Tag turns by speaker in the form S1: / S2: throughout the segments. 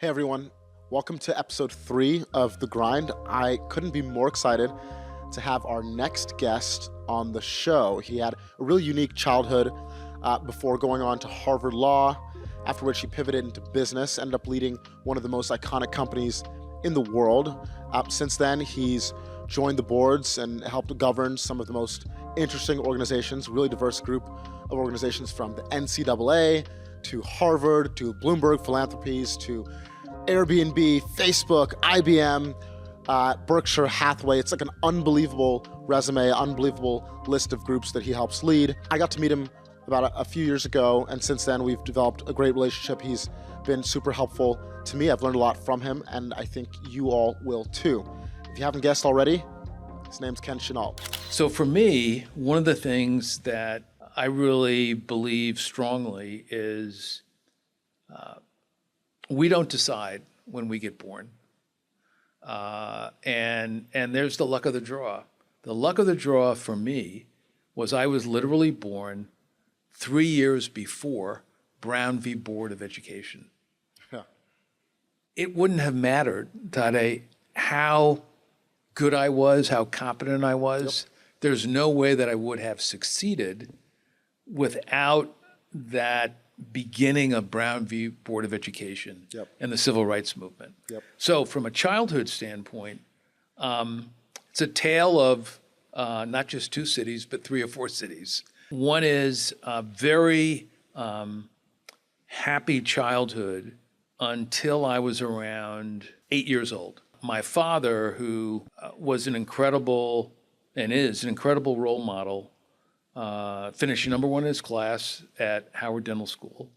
S1: Hey everyone, welcome to episode 3 of The Grind. I couldn't be more excited to have our next guest on the show. He had a really unique childhood before going on to Harvard Law, after which he pivoted into business, ended up leading one of the most iconic companies in the world. Since then, he's joined the boards and helped govern some of the most interesting organizations, really diverse group of organizations from the NCAA to Harvard to Bloomberg Philanthropies to Airbnb, Facebook, IBM, Berkshire Hathaway. It's like an unbelievable resume, unbelievable list of groups that he helps lead. I got to meet him about a few years ago, and since then we've developed a great relationship. He's been super helpful to me. I've learned a lot from him, and I think you all will too. If you haven't guessed already, his name's Ken Chenault.
S2: So for me, one of the things that I really believe strongly is we don't decide when we get born. And there's the luck of the draw. The luck of the draw for me was I was literally born 3 years before Brown v. Board of Education.
S1: Yeah.
S2: It wouldn't have mattered, Tade, how good I was, how competent I was. Yep. There's no way that I would have succeeded without that beginning of Brown v. Board of Education.
S1: Yep.
S2: And the civil rights movement.
S1: Yep.
S2: So from a childhood standpoint, it's a tale of not just 2 cities, but 3 or 4 cities. One is a very happy childhood until I was around 8 years old. My father, who was an incredible and is an incredible role model, finished number 1 in his class at Howard Dental School,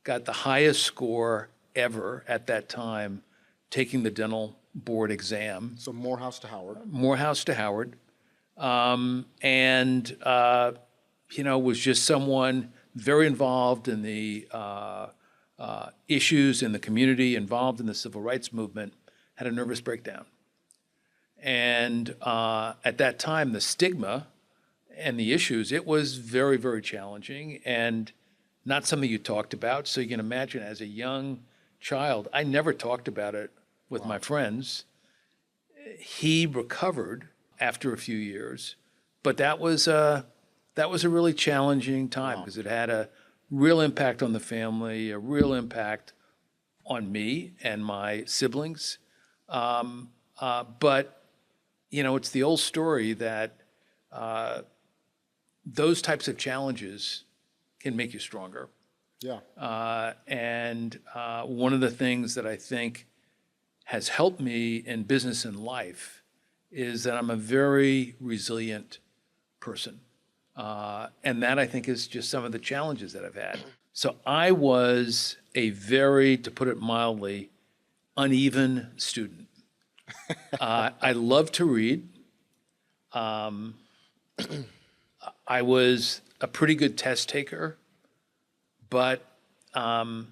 S2: got the highest score ever at that time, taking the dental board exam.
S1: So Morehouse to Howard.
S2: Morehouse to Howard. Was just someone very involved in the issues in the community, involved in the civil rights movement, had a nervous breakdown. And at that time, the stigma and the issues, it was very, very challenging and not something you talked about. So you can imagine as a young child, I never talked about it with my friends. He recovered after a few years, but that was a really challenging time because it had a real impact on the family, a real impact on me and my siblings. But, it's the old story that those types of challenges can make you stronger.
S1: Yeah.
S2: One of the things that I think has helped me in business and life is that I'm a very resilient person. And that I think is just some of the challenges that I've had. So I was a very, to put it mildly, uneven student. I love to read. I was a pretty good test taker, but I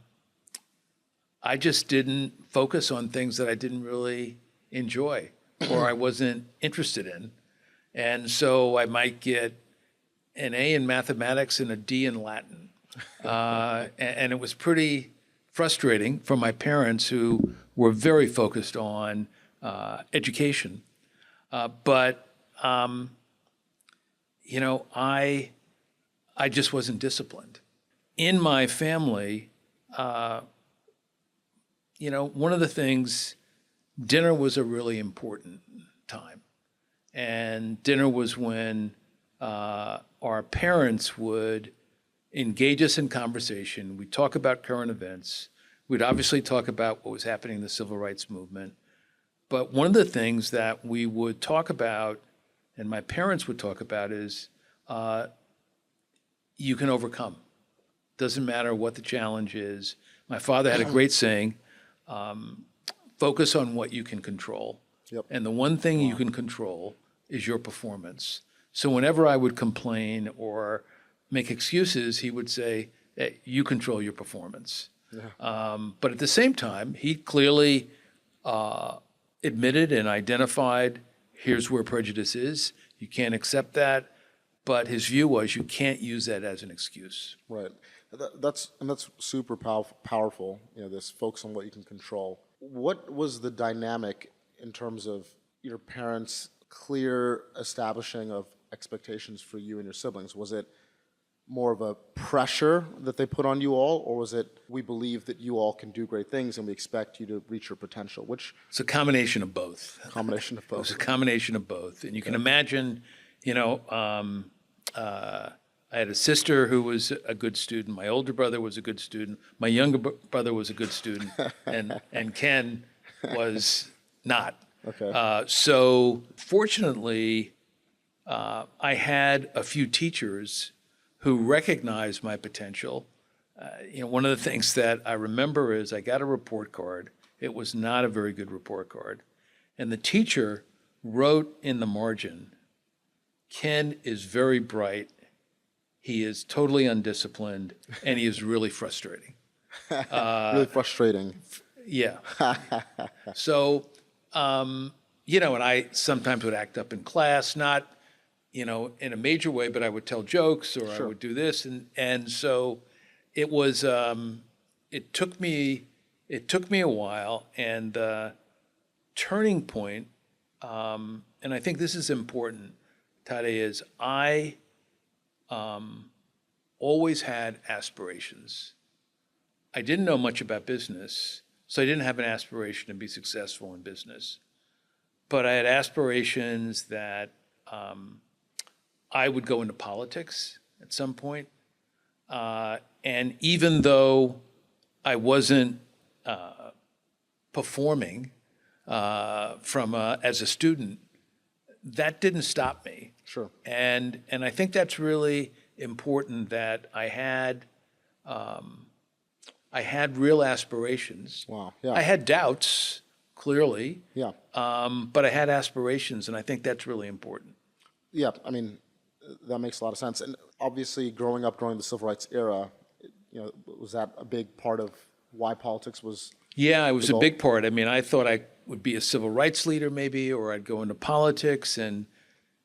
S2: just didn't focus on things that I didn't really enjoy or I wasn't interested in. And so I might get an A in mathematics and a D in Latin. And it was pretty frustrating for my parents who were very focused on education. I just wasn't disciplined. In my family, one of the things, dinner was a really important time. And dinner was when our parents would engage us in conversation. We'd talk about current events. We'd obviously talk about what was happening in the civil rights movement. But one of the things that we would talk about, and my parents would talk about, is you can overcome. Doesn't matter what the challenge is. My father had a great saying, focus on what you can control.
S1: Yep.
S2: And the one thing you can control is your performance. So whenever I would complain or make excuses, he would say, hey, you control your performance. Yeah. But at the same time, he clearly admitted and identified, here's where prejudice is. You can't accept that. But his view was you can't use that as an excuse.
S1: Right. That's super powerful. You know, this focus on what you can control. What was the dynamic in terms of your parents' clear establishing of expectations for you and your siblings? Was it more of a pressure that they put on you all, or was it we believe that you all can do great things and we expect you to reach your potential? Which
S2: It's a combination of both.
S1: combination of
S2: It was
S1: both?
S2: a combination of both. And you can imagine, you know, I had a sister who was a good student. My older brother was a good student. My younger brother was a good student. And Ken was not.
S1: Okay.
S2: So fortunately, I had a few teachers who recognized my potential. You know, one of the things that I remember is I got a report card. It was not a very good report card. And the teacher wrote in the margin, Ken is very bright. He is totally undisciplined, and he is really frustrating.
S1: Really frustrating.
S2: Yeah. So, you know, and I sometimes would act up in class, not, you know, in a major way, but I would tell jokes or I would do this. And so it was, it took me a while. And the turning point, and I think this is important, Tade, is I always had aspirations. I didn't know much about business, so I didn't have an aspiration to be successful in business. But I had aspirations that I would go into politics at some point. And even though I wasn't performing as a student, that didn't stop me.
S1: Sure.
S2: And I think that's really important that I had real aspirations.
S1: Wow. Yeah.
S2: I had doubts, clearly.
S1: Yeah.
S2: But I had aspirations, and I think that's really important.
S1: Yeah. I mean, that makes a lot of sense. And obviously, growing up during the civil rights era, you know, was that a big part of why politics was?
S2: Yeah, it was a
S1: goal?
S2: big part. I mean, I thought I would be a civil rights leader maybe, or I'd go into politics. And,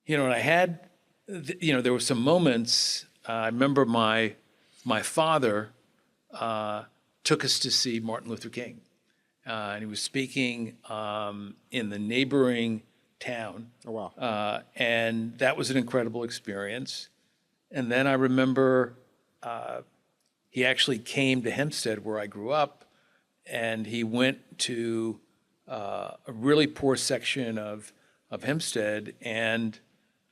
S2: you know, and I had, you know, there were some moments. I remember my father took us to see Martin Luther King. And he was speaking in the neighboring town.
S1: Oh, wow.
S2: And that was an incredible experience. And then I remember he actually came to Hempstead, where I grew up, and he went to a really poor section of Hempstead. And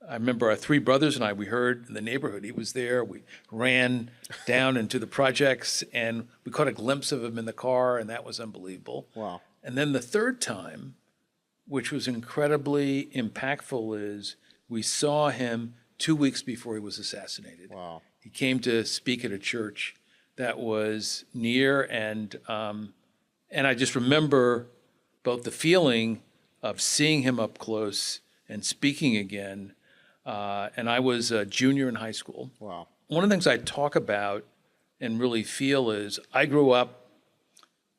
S2: I remember our three brothers and I, we heard in the neighborhood he was there. We ran down into the projects, and we caught a glimpse of him in the car, and that was unbelievable.
S1: Wow.
S2: And then the third time, which was incredibly impactful, is we saw him 2 weeks before he was assassinated.
S1: Wow.
S2: He came to speak at a church that was near, and I just remember both the feeling of seeing him up close and speaking again. And I was a junior in high school.
S1: Wow.
S2: One of the things I talk about and really feel is I grew up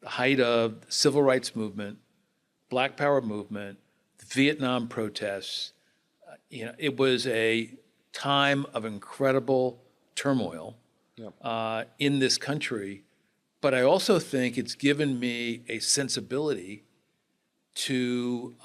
S2: the height of the civil rights movement, Black Power movement, the Vietnam protests. You know, it was a time of incredible turmoil in this country. But I also think it's given me a sensibility to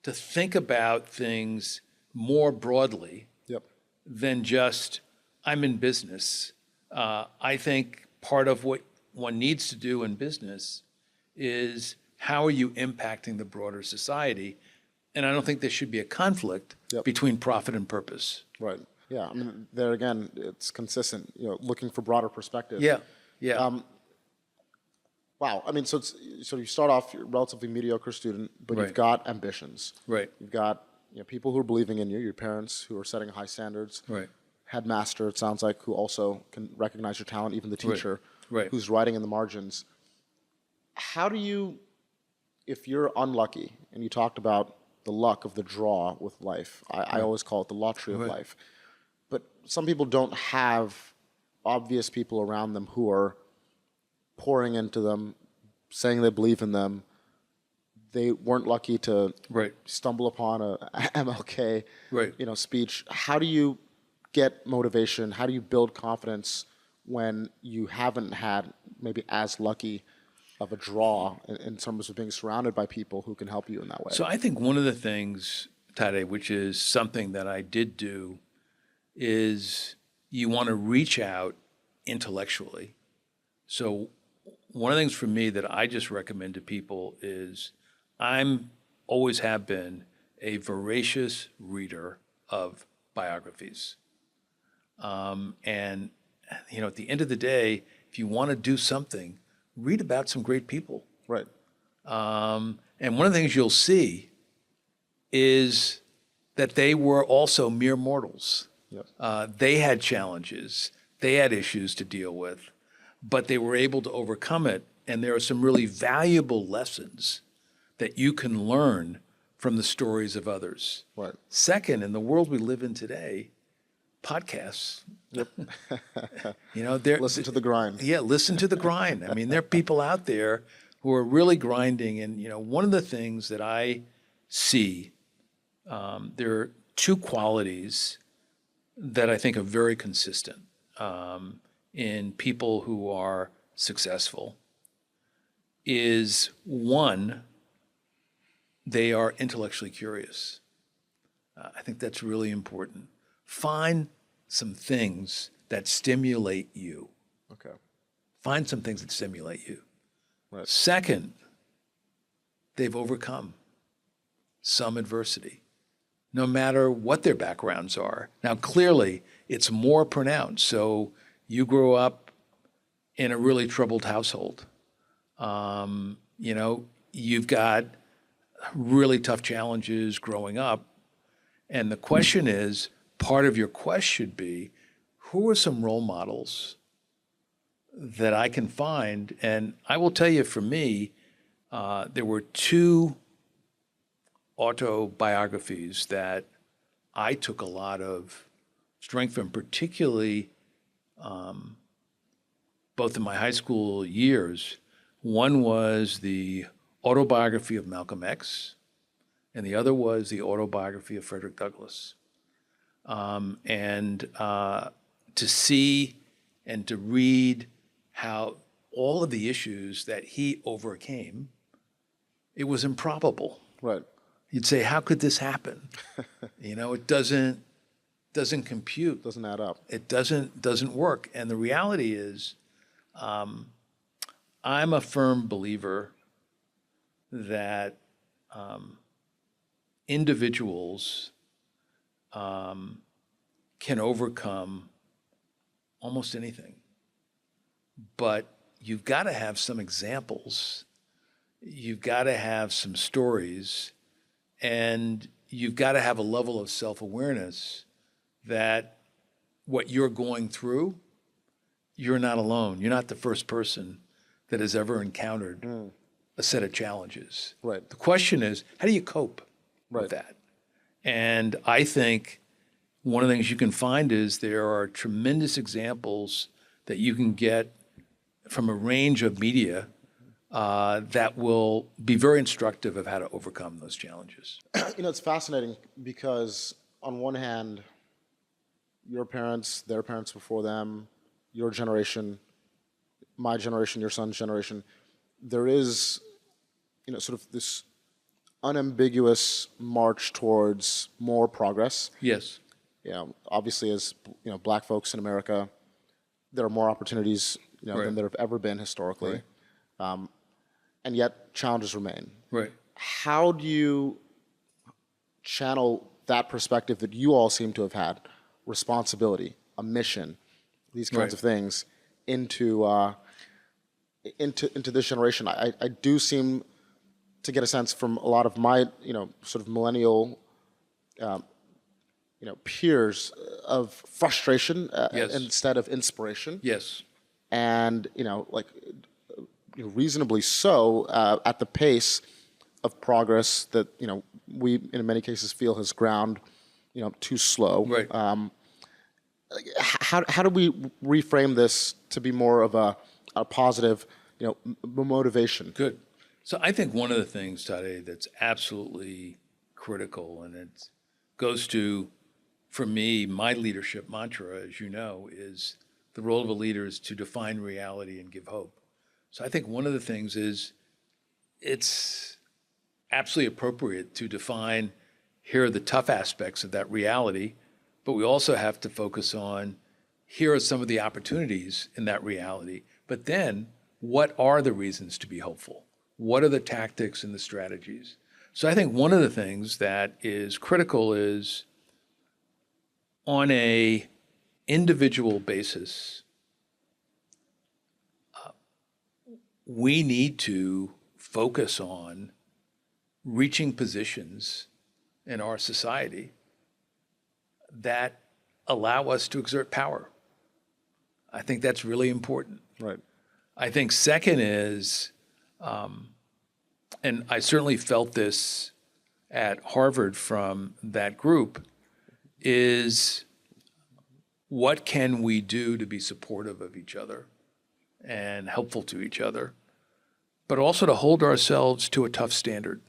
S2: think about things more broadly
S1: Yep.
S2: than just I'm in business. I think part of what one needs to do in business is how are you impacting the broader society? And I don't think there should be a conflict between profit and purpose.
S1: Right. Yeah. I mean, there again, it's consistent. You know, looking for broader perspective.
S2: Yeah. Yeah.
S1: Wow. I mean, so you start off you're a relatively mediocre student, but you've got ambitions.
S2: Right.
S1: You've got people who are believing in you, your parents who are setting high standards.
S2: Right.
S1: Headmaster, it sounds like, who also can recognize your talent, even the teacher
S2: Right.
S1: who's writing in the margins. How do you, if you're unlucky, and you talked about the luck of the draw with life, I always call it the lottery of life, but some people don't have obvious people around them who are pouring into them, saying they believe in them. They weren't lucky to stumble upon a MLK speech. How do you get motivation? How do you build confidence when you haven't had maybe as lucky of a draw in terms of being surrounded by people who can help you in that way?
S2: So I think one of the things, Tade, which is something that I did do, is you want to reach out intellectually. So one of the things for me that I just recommend to people is I'm always have been a voracious reader of biographies. And, at the end of the day, if you want to do something, read about some great people.
S1: Right.
S2: And one of the things you'll see is that they were also mere mortals.
S1: Yep.
S2: They had challenges, they had issues to deal with, but they were able to overcome it. And there are some really valuable lessons that you can learn from the stories of others.
S1: Right.
S2: Second, in the world we live in today, podcasts.
S1: Yep.
S2: They're
S1: Listen to the grind.
S2: Yeah, listen to the grind. I mean, there are people out there who are really grinding. And, one of the things that I see, there are two qualities that I think are very consistent in people who are successful. Is one, they are intellectually curious. I think that's really important. Find some things that stimulate you.
S1: Okay.
S2: Find some things that stimulate you.
S1: Right.
S2: Second, they've overcome some adversity, no matter what their backgrounds are. Now, clearly, it's more pronounced. So you grew up in a really troubled household. You've got really tough challenges growing up. And the question is, part of your quest should be, who are some role models that I can find? And I will tell you, for me, there were two autobiographies that I took a lot of strength from, particularly both in my high school years. One was the autobiography of Malcolm X, and the other was the autobiography of Frederick Douglass. To see and to read how all of the issues that he overcame, it was improbable.
S1: Right.
S2: You'd say, how could this happen? It doesn't compute.
S1: Doesn't add up.
S2: It doesn't work. And the reality is, I'm a firm believer that individuals can overcome almost anything. But you've got to have some examples. You've got to have some stories. And you've got to have a level of self-awareness that what you're going through, you're not alone. You're not the first person that has ever encountered a set of challenges.
S1: Right.
S2: The question is, how do you cope with that? And I think one of the things you can find is there are tremendous examples that you can get from a range of media that will be very instructive of how to overcome those challenges.
S1: It's fascinating because on one hand, your parents, their parents before them, your generation, my generation, your son's generation, there is, sort of this unambiguous march towards more progress.
S2: Yes.
S1: Obviously, as Black folks in America, there are more opportunities
S2: Right.
S1: than there have ever been historically, and yet challenges remain.
S2: Right.
S1: How do you channel that perspective that you all seem to have had, responsibility, a mission, these kinds of things, into this generation? I do seem to get a sense from a lot of my sort of millennial peers of frustration
S2: Yes.
S1: instead of inspiration.
S2: Yes.
S1: And reasonably so at the pace of progress that we in many cases feel has ground too slow.
S2: Right.
S1: How do we reframe this to be more of a positive motivation?
S2: Good. So I think one of the things, Tade, that's absolutely critical, and it goes to, for me, my leadership mantra, as you know, is the role of a leader is to define reality and give hope. So I think one of the things is it's absolutely appropriate to define here are the tough aspects of that reality, but we also have to focus on here are some of the opportunities in that reality. But then what are the reasons to be hopeful? What are the tactics and the strategies? So I think one of the things that is critical is on a individual basis, we need to focus on reaching positions in our society that allow us to exert power. I think that's really important.
S1: Right.
S2: I think second is, and I certainly felt this at Harvard from that group, is what can we do to be supportive of each other and helpful to each other, but also to hold ourselves to a tough standard.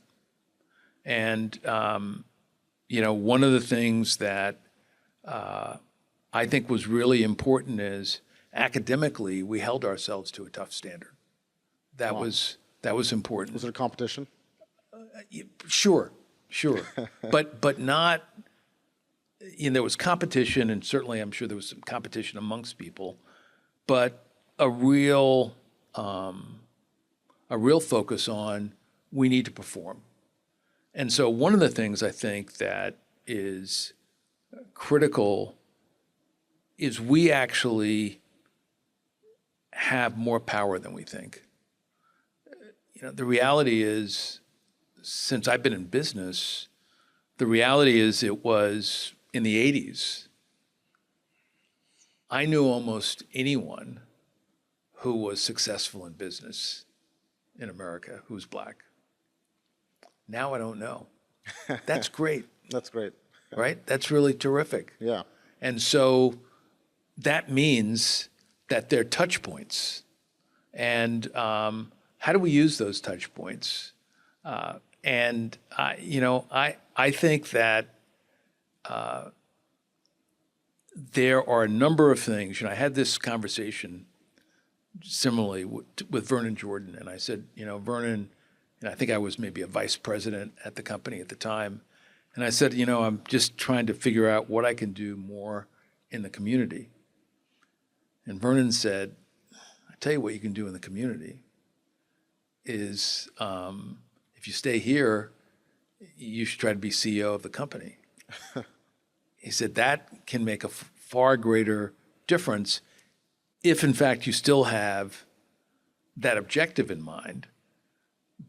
S2: And, one of the things that I think was really important is academically, we held ourselves to a tough standard. That was important.
S1: Was it a competition?
S2: Sure. but not, there was competition, and certainly I'm sure there was some competition amongst people, but a real focus on we need to perform. And so one of the things I think that is critical is we actually have more power than we think. The reality is, since I've been in business, the reality is it was in the 80s. I knew almost anyone who was successful in business in America who was black. Now I don't know. That's great.
S1: That's great.
S2: Right? That's really terrific.
S1: Yeah.
S2: And so that means that they're touch points. And how do we use those touch points? I think that there are a number of things. I had this conversation similarly with Vernon Jordan, and I said, Vernon, I think I was maybe a vice president at the company at the time, and I said, I'm just trying to figure out what I can do more in the community. And Vernon said, I tell you what you can do in the community is if you stay here, you should try to be CEO of the company. He said that can make a far greater difference if, in fact, you still have that objective in mind.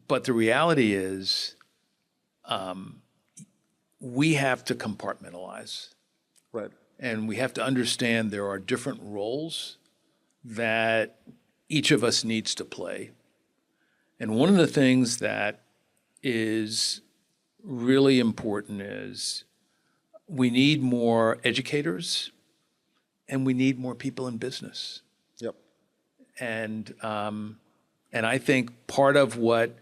S2: But the reality is we have to compartmentalize.
S1: Right.
S2: And we have to understand there are different roles that each of us needs to play. And one of the things that is really important is we need more educators and we need more people in business.
S1: Yep.
S2: And I think part of what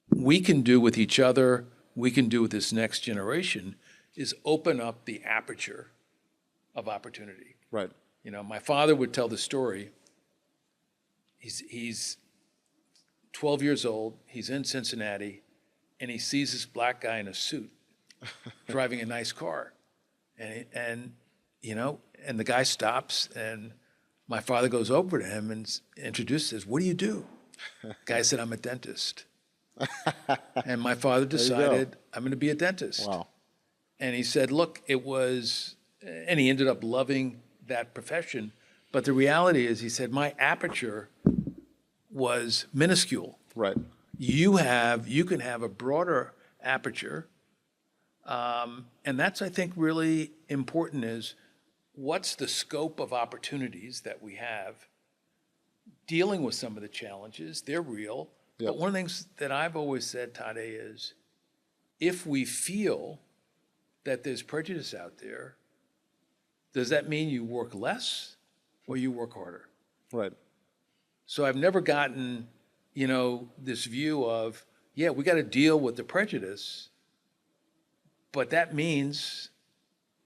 S2: we can do with each other, we can do with this next generation, is open up the aperture of opportunity.
S1: Right.
S2: My father would tell the story. He's 12 years old, he's in Cincinnati, and he sees this black guy in a suit driving a nice car. And the guy stops, and my father goes over to him and introduces, what do you do? The guy said, I'm a dentist. And my father decided, I'm going to be a dentist.
S1: Wow.
S2: And he said, look, and he ended up loving that profession. But the reality is, he said, my aperture was minuscule.
S1: Right.
S2: You can have a broader aperture. And that's, I think, really important is what's the scope of opportunities that we have dealing with some of the challenges. They're real.
S1: Yep.
S2: But one of the things that I've always said, Tade, is if we feel that there's prejudice out there, does that mean you work less or you work harder?
S1: Right.
S2: So I've never gotten, this view of, we got to deal with the prejudice, but that means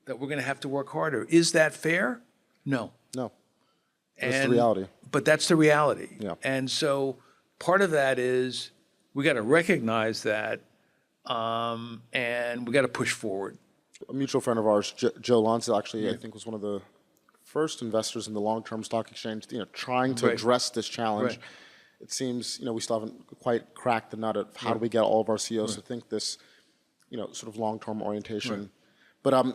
S2: that we're going to have to work harder. Is that fair? No.
S1: No. That's the reality.
S2: But that's the reality.
S1: Yeah.
S2: And so part of that is we got to recognize that, and we got to push forward.
S1: A mutual friend of ours, Joe Lonsdale, actually, I think was one of the first investors in the long-term stock exchange, trying to address this challenge.
S2: Right.
S1: It seems, we still haven't quite cracked the nut of how do we get all of our CEOs to think this, sort of long-term orientation. But,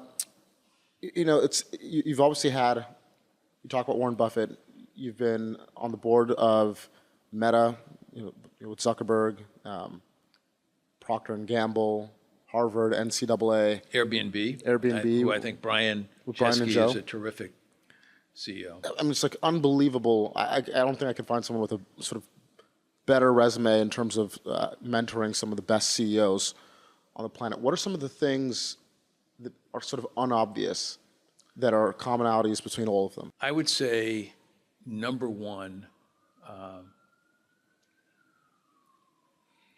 S1: you've obviously had, you talk about Warren Buffett, you've been on the board of Meta, with Zuckerberg, Procter & Gamble, Harvard, NCAA.
S2: Airbnb. Who I think Brian Chesky is a terrific CEO.
S1: I mean, it's like unbelievable. I don't think I could find someone with a sort of better resume in terms of mentoring some of the best CEOs on the planet. What are some of the things that are sort of unobvious that are commonalities between all of them?
S2: I would say, number one,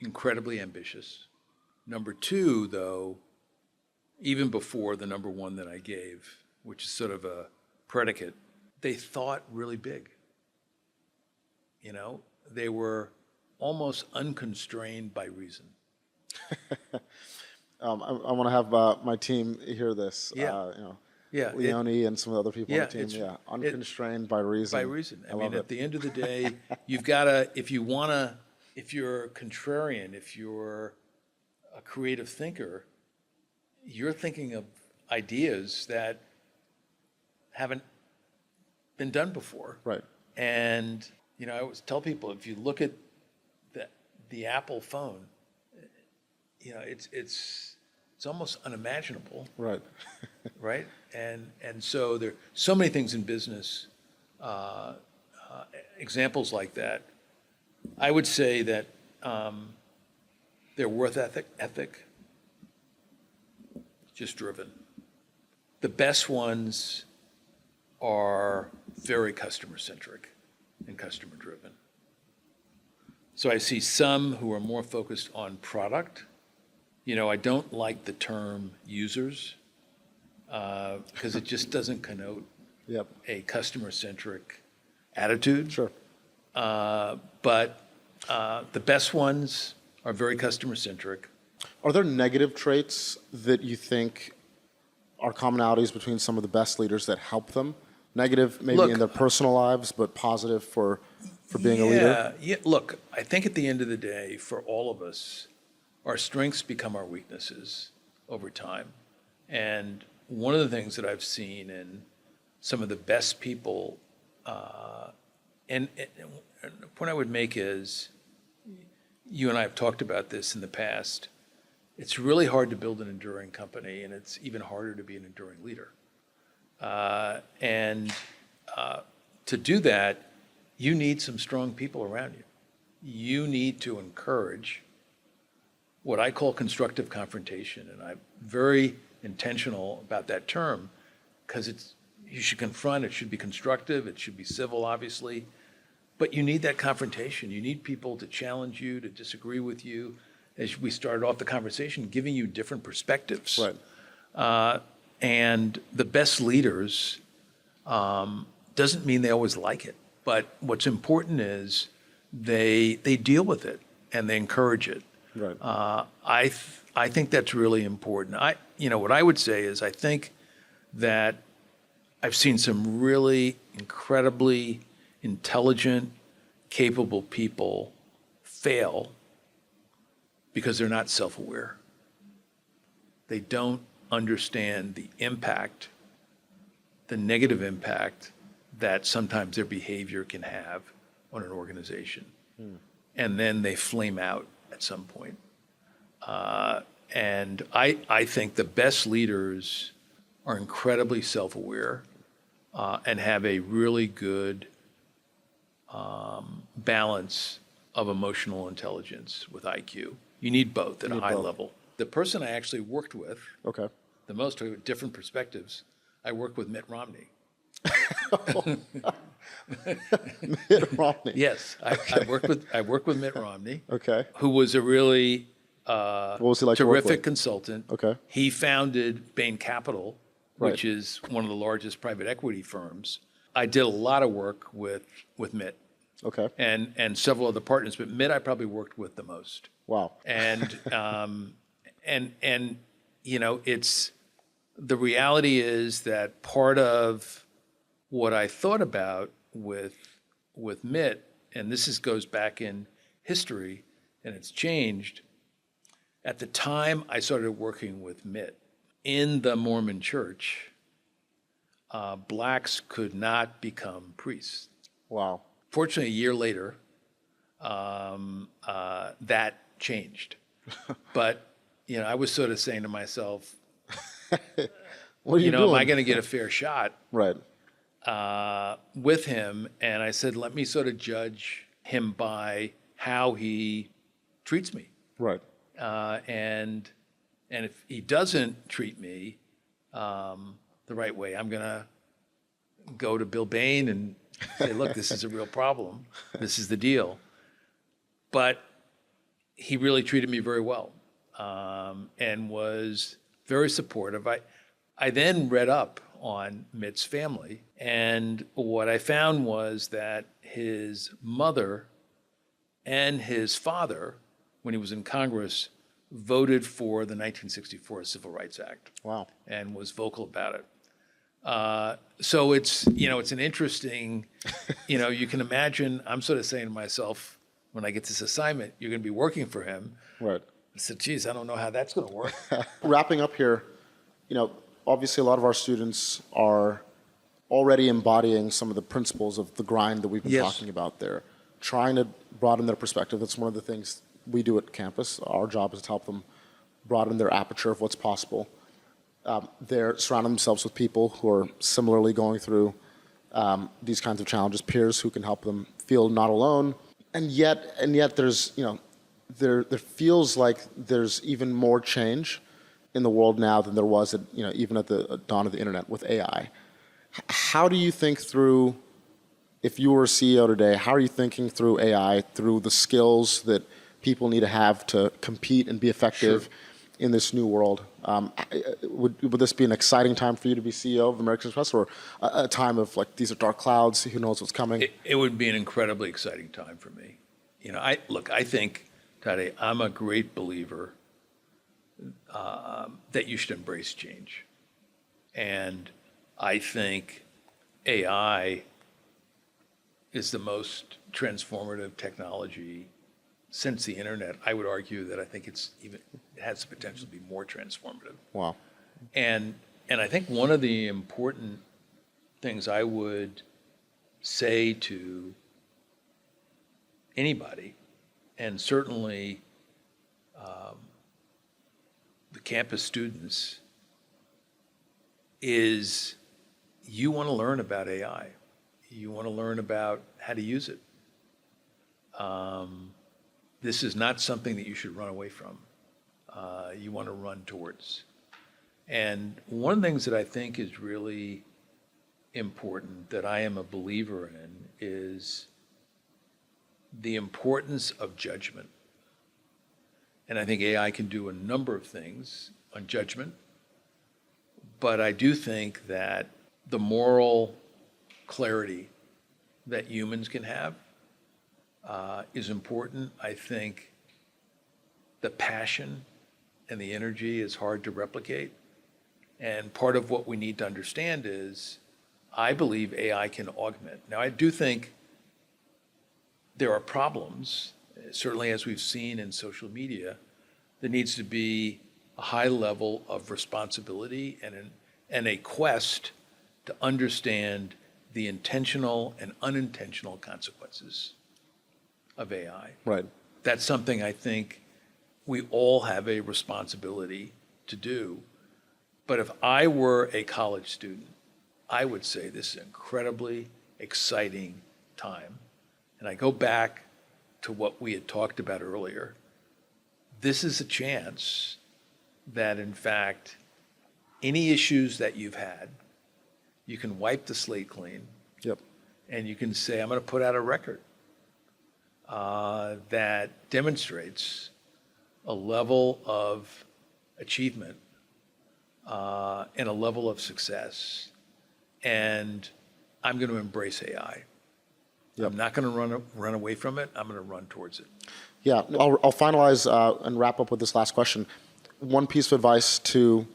S2: incredibly ambitious. Number two, though, even before the number one that I gave, which is sort of a predicate, they thought really big. They were almost unconstrained by reason.
S1: I want to have my team hear this. Leone and some of the other people on the team. Unconstrained by reason.
S2: By reason. I mean, at the end of the day, you've got to, if you're a contrarian, if you're a creative thinker, you're thinking of ideas that haven't been done before.
S1: Right.
S2: And, I always tell people, if you look at the Apple phone, it's almost unimaginable.
S1: Right.
S2: Right. And so there are so many things in business, examples like that. I would say that their worth ethic, just driven. The best ones are very customer-centric and customer-driven. So I see some who are more focused on product. I don't like the term users because it just doesn't connote a customer-centric attitude.
S1: Sure.
S2: But the best ones are very customer-centric.
S1: Are there negative traits that you think are commonalities between some of the best leaders that help them? Negative maybe in their personal lives, but positive for being a leader?
S2: Yeah. Look, I think at the end of the day, for all of us, our strengths become our weaknesses over time. And one of the things that I've seen in some of the best people, and the point I would make is, you and I have talked about this in the past, it's really hard to build an enduring company, and it's even harder to be an enduring leader. And to do that, you need some strong people around you. You need to encourage what I call constructive confrontation, and I'm very intentional about that term because you should confront, it should be constructive, it should be civil, obviously, but you need that confrontation. You need people to challenge you, to disagree with you, as we started off the conversation, giving you different perspectives.
S1: Right.
S2: And the best leaders doesn't mean they always like it, but what's important is they deal with it and they encourage it.
S1: Right.
S2: I think that's really important. What I would say is I think that I've seen some really incredibly intelligent, capable people fail because they're not self-aware. They don't understand the impact, the negative impact that sometimes their behavior can have on an organization. And then they flame out at some point. And I think the best leaders are incredibly self-aware and have a really good balance of emotional intelligence with IQ. You need both at a high level. The person I actually worked with, the most with different perspectives, I worked with Mitt Romney.
S1: Mitt Romney.
S2: Yes, I worked with Mitt Romney.
S1: Okay.
S2: Who was a really
S1: what was he like to work
S2: terrific
S1: with?
S2: consultant.
S1: Okay.
S2: He founded Bain Capital, which
S1: Right.
S2: is one of the largest private equity firms. I did a lot of work with Mitt
S1: Okay.
S2: and several other partners, but Mitt I probably worked with the most.
S1: Wow.
S2: And it's the reality is that part of what I thought about with Mitt, and goes back in history, and it's changed. At the time I started working with Mitt in the Mormon Church, blacks could not become priests.
S1: Wow.
S2: Fortunately, a year later, that changed. But I was sort of saying to myself,
S1: What are you doing?
S2: am I going to get a fair shot
S1: Right.
S2: with him? And I said, let me sort of judge him by how he treats me.
S1: Right.
S2: And if he doesn't treat me the right way, I'm going to go to Bill Bain and say, look, this is a real problem. This is the deal. But he really treated me very well and was very supportive. I then read up on Mitt's family, and what I found was that his mother and his father, when he was in Congress, voted for the 1964 Civil Rights Act.
S1: Wow.
S2: And was vocal about it. So it's an interesting, you can imagine, I'm sort of saying to myself, when I get this assignment, you're going to be working for him.
S1: Right.
S2: I said, geez, I don't know how that's going to work.
S1: Wrapping up here, obviously a lot of our students are already embodying some of the principles of the grind that we've been
S2: Yes.
S1: talking about there, trying to broaden their perspective. That's one of the things we do at campus. Our job is to help them broaden their aperture of what's possible. They're surrounding themselves with people who are similarly going through these kinds of challenges, peers who can help them feel not alone. And yet there's, there feels like there's even more change in the world now than there was at, even at the dawn of the internet with AI. How do you think through, if you were a CEO today, how are you thinking through AI, through the skills that people need to have to compete and be effective in this new world? Would this be an exciting time for you to be CEO of American Express, or a time of like, these are dark clouds, who knows what's coming?
S2: It would be an incredibly exciting time for me. I think, Tade, I'm a great believer that you should embrace change. And I think AI is the most transformative technology since the internet. I would argue that I think it has the potential to be more transformative.
S1: Wow.
S2: And I think one of the important things I would say to anybody, and certainly the campus students, is you want to learn about AI. You want to learn about how to use it. This is not something that you should run away from. You want to run towards. And one of the things that I think is really important, that I am a believer in, is the importance of judgment. And I think AI can do a number of things on judgment, but I do think that the moral clarity that humans can have is important. I think the passion and the energy is hard to replicate. And part of what we need to understand is, I believe AI can augment. Now, I do think there are problems, certainly as we've seen in social media. There needs to be a high level of responsibility and a quest to understand the intentional and unintentional consequences of AI.
S1: Right.
S2: That's something I think we all have a responsibility to do. But if I were a college student, I would say this is an incredibly exciting time. And I go back to what we had talked about earlier. This is a chance that, in fact, any issues that you've had, you can wipe the slate clean.
S1: Yep.
S2: And you can say, I'm going to put out a record that demonstrates a level of achievement and a level of success and I'm going to embrace AI. I'm not going to run away from it. I'm going to run towards it.
S1: Yeah, I'll finalize and wrap up with this last question. One piece of advice to,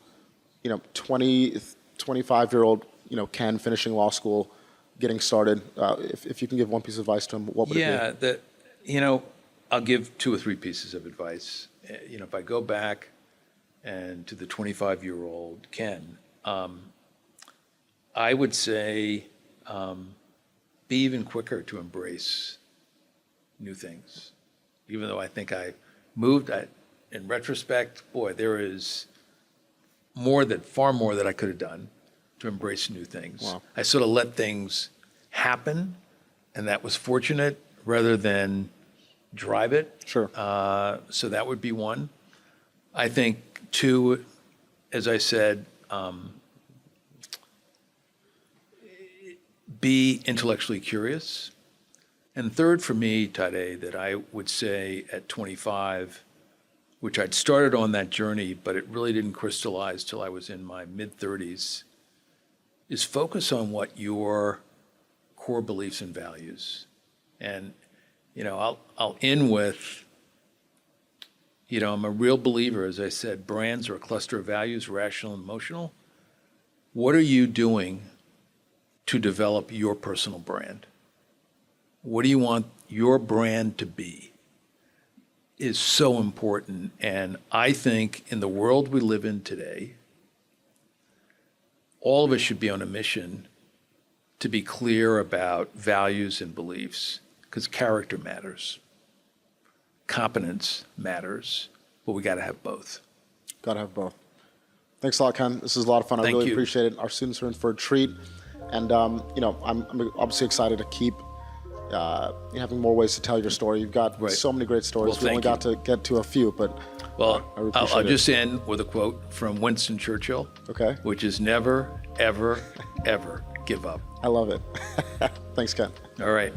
S1: 20, 25-year-old, Ken finishing law school, getting started. If you can give one piece of advice to him, what would it be?
S2: I'll give 2 or 3 pieces of advice. If I go back and to the 25-year-old Ken, I would say be even quicker to embrace new things. Even though I think I moved, in retrospect, boy, there is far more that I could have done to embrace new things.
S1: Wow.
S2: I sort of let things happen, and that was fortunate rather than drive it.
S1: Sure.
S2: So that would be one. I think 2, as I said, be intellectually curious. And third for me, Tade, that I would say at 25, which I'd started on that journey, but it really didn't crystallize till I was in my mid-30s, is focus on what your core beliefs and values. And, I'll end with, I'm a real believer, as I said, brands are a cluster of values, rational and emotional. What are you doing to develop your personal brand? What do you want your brand to be is so important. And I think in the world we live in today, all of us should be on a mission to be clear about values and beliefs, because character matters. Competence matters, but we got to have both.
S1: Got to have both. Thanks a lot, Ken. This is a lot of fun.
S2: Thank
S1: I really
S2: you.
S1: appreciate it. Our students are in for a treat. And, I'm obviously excited to keep having more ways to tell your story. You've got so many great stories.
S2: Well,
S1: we only
S2: thank
S1: got to get to a few, but
S2: Well,
S1: I appreciate
S2: I'll
S1: it.
S2: just end with a quote from Winston Churchill,
S1: Okay.
S2: which is never, ever, ever give up.
S1: I love it. Thanks, Ken.
S2: All right.